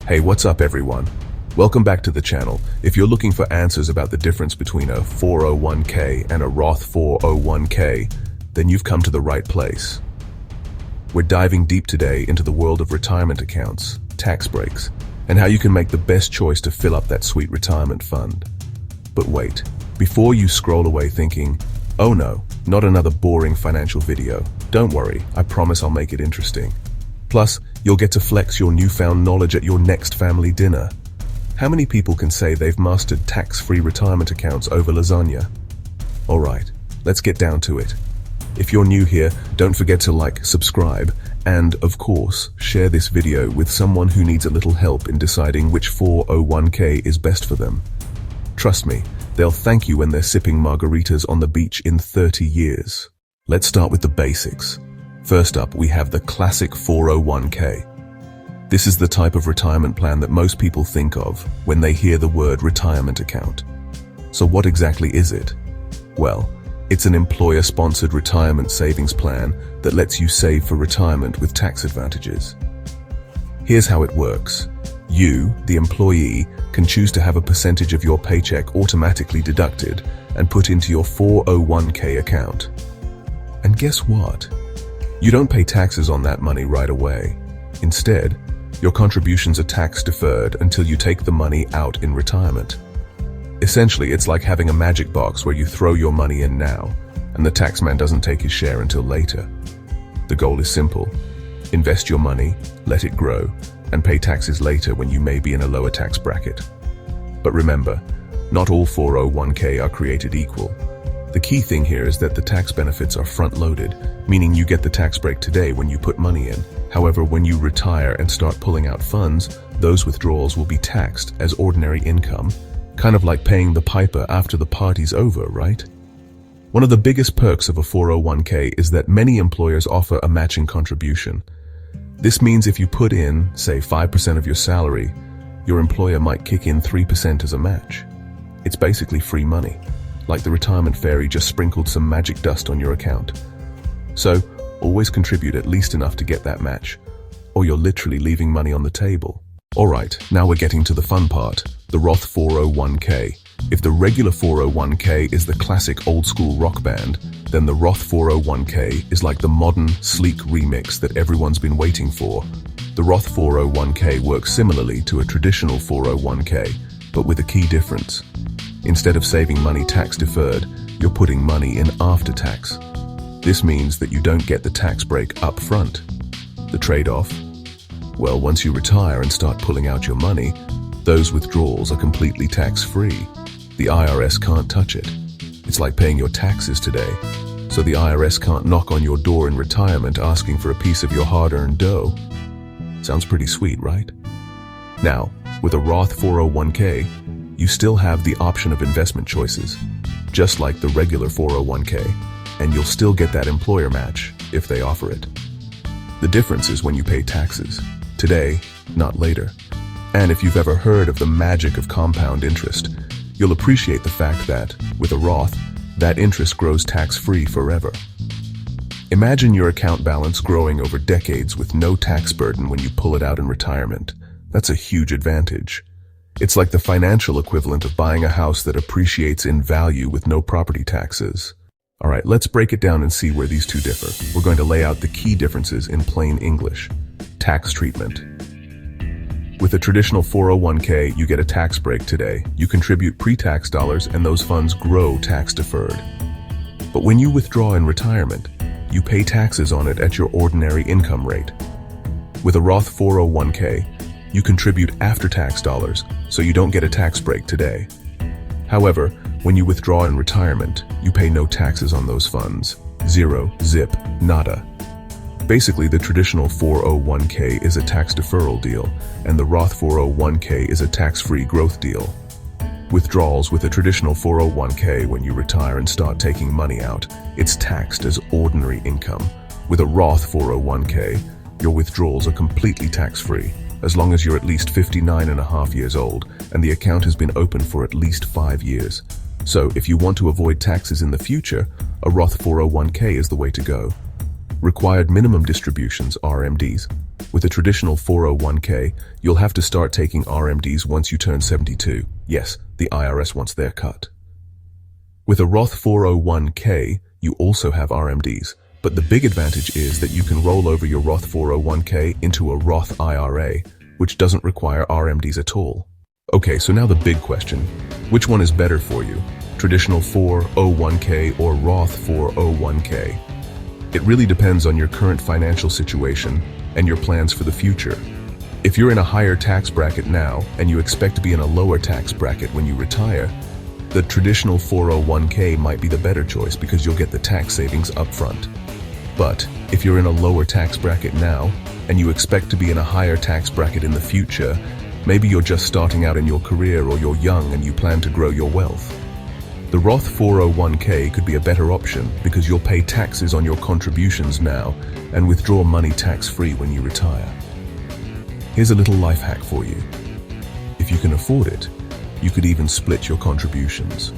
Hey, what's up everyone? Welcome back to the channel. If you're looking for answers about the difference between a 401k and a Roth 401k, then you've come to the right place. We're diving deep today into the world of retirement accounts, tax breaks, and how you can make the best choice to fill up that sweet retirement fund. But wait, before you scroll away thinking, oh no, not another boring financial video, don't worry, I promise I'll make it interesting. Plus, you'll get to flex your newfound knowledge at your next family dinner. How many people can say they've mastered tax-free retirement accounts over lasagna? Alright, let's get down to it. If you're new here, don't forget to like, subscribe, and, of course, share this video with someone who needs a little help in deciding which 401k is best for them. Trust me, they'll thank you when they're sipping margaritas on the beach in 30 years. Let's start with the basics. First up, we have the classic 401k. This is the type of retirement plan that most people think of when they hear the word retirement account. So what exactly is it? Well, it's an employer-sponsored retirement savings plan that lets you save for retirement with tax advantages. Here's how it works. You, the employee, can choose to have a percentage of your paycheck automatically deducted and put into your 401k account. And guess what? You don't pay taxes on that money right away. Instead, your contributions are tax deferred until you take the money out in retirement. Essentially, it's like having a magic box where you throw your money in now, and the taxman doesn't take his share until later. The goal is simple. Invest your money, let it grow, and pay taxes later when you may be in a lower tax bracket. But remember, not all 401k are created equal. The key thing here is that the tax benefits are front-loaded, meaning you get the tax break today when you put money in. However, when you retire and start pulling out funds, those withdrawals will be taxed as ordinary income, kind of like paying the piper after the party's over, right? One of the biggest perks of a 401k is that many employers offer a matching contribution. This means if you put in, say, 5% of your salary, your employer might kick in 3% as a match. It's basically free money. Like the retirement fairy just sprinkled some magic dust on your account. So, always contribute at least enough to get that match, or you're literally leaving money on the table. Alright, now we're getting to the fun part, the Roth 401k. If the regular 401k is the classic old-school rock band, then the Roth 401k is like the modern, sleek remix that everyone's been waiting for. The Roth 401k works similarly to a traditional 401k, but with a key difference. Instead of saving money tax deferred, you're putting money in after tax. This means that you don't get the tax break up front. The trade-off? Well, once you retire and start pulling out your money, those withdrawals are completely tax-free. The IRS can't touch it. It's like paying your taxes today, so the IRS can't knock on your door in retirement asking for a piece of your hard-earned dough. Sounds pretty sweet, right? Now, with a Roth 401k, you still have the option of investment choices, just like the regular 401k, and you'll still get that employer match if they offer it. The difference is when you pay taxes. Today, not later. And if you've ever heard of the magic of compound interest, you'll appreciate the fact that, with a Roth, that interest grows tax-free forever. Imagine your account balance growing over decades with no tax burden when you pull it out in retirement. That's a huge advantage. It's like the financial equivalent of buying a house that appreciates in value with no property taxes. Alright, let's break it down and see where these two differ. We're going to lay out the key differences in plain English. Tax treatment. With a traditional 401k, you get a tax break today. You contribute pre-tax dollars and those funds grow tax deferred. But when you withdraw in retirement, you pay taxes on it at your ordinary income rate. With a Roth 401k, you contribute after-tax dollars, so you don't get a tax break today. However, when you withdraw in retirement, you pay no taxes on those funds. Zero, zip, nada. Basically, the traditional 401k is a tax deferral deal, and the Roth 401k is a tax-free growth deal. Withdrawals with a traditional 401k when you retire and start taking money out, it's taxed as ordinary income. With a Roth 401k, your withdrawals are completely tax-free, as long as you're at least 59 and a half years old and the account has been open for at least 5 years. So if you want to avoid taxes in the future, a Roth 401k is the way to go. Required minimum distributions, RMDs. With a traditional 401k, you'll have to start taking RMDs once you turn 72. Yes, the IRS wants their cut. With a Roth 401k, you also have RMDs, but the big advantage is that you can roll over your Roth 401k into a Roth IRA, which doesn't require RMDs at all. Okay, so now the big question. Which one is better for you? Traditional 401k or Roth 401k? It really depends on your current financial situation and your plans for the future. If you're in a higher tax bracket now and you expect to be in a lower tax bracket when you retire, the traditional 401k might be the better choice because you'll get the tax savings upfront. But if you're in a lower tax bracket now and you expect to be in a higher tax bracket in the future, maybe you're just starting out in your career or you're young and you plan to grow your wealth. The Roth 401k could be a better option because you'll pay taxes on your contributions now and withdraw money tax-free when you retire. Here's a little life hack for you. If you can afford it, you could even split your contributions.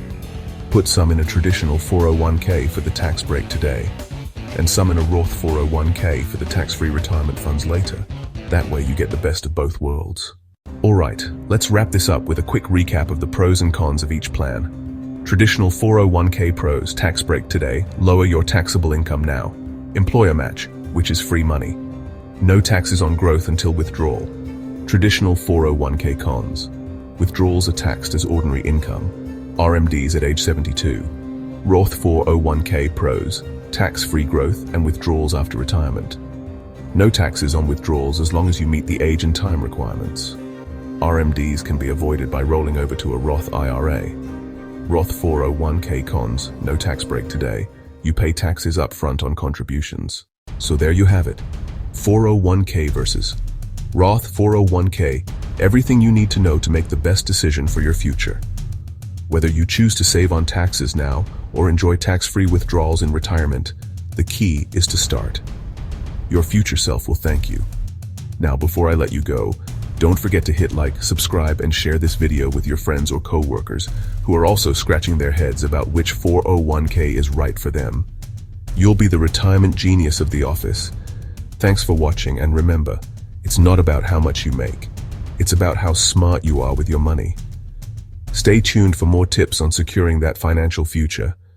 Put some in a traditional 401k for the tax break today, and some in a Roth 401k for the tax-free retirement funds later. That way you get the best of both worlds. Alright, let's wrap this up with a quick recap of the pros and cons of each plan. Traditional 401k pros, tax break today, lower your taxable income now. Employer match, which is free money. No taxes on growth until withdrawal. Traditional 401k cons. Withdrawals are taxed as ordinary income. RMDs at age 72. Roth 401k pros, tax-free growth and withdrawals after retirement. No taxes on withdrawals as long as you meet the age and time requirements. RMDs can be avoided by rolling over to a Roth IRA. Roth 401k cons, no tax break today. You pay taxes up front on contributions. So there you have it. 401k versus Roth 401k, everything you need to know to make the best decision for your future. Whether you choose to save on taxes now or enjoy tax-free withdrawals in retirement, the key is to start. Your future self will thank you. Now, before I let you go, don't forget to hit like, subscribe, and share this video with your friends or co-workers who are also scratching their heads about which 401k is right for them. You'll be the retirement genius of the office. Thanks for watching, and remember, it's not about how much you make. It's about how smart you are with your money. Stay tuned for more tips on securing that financial future.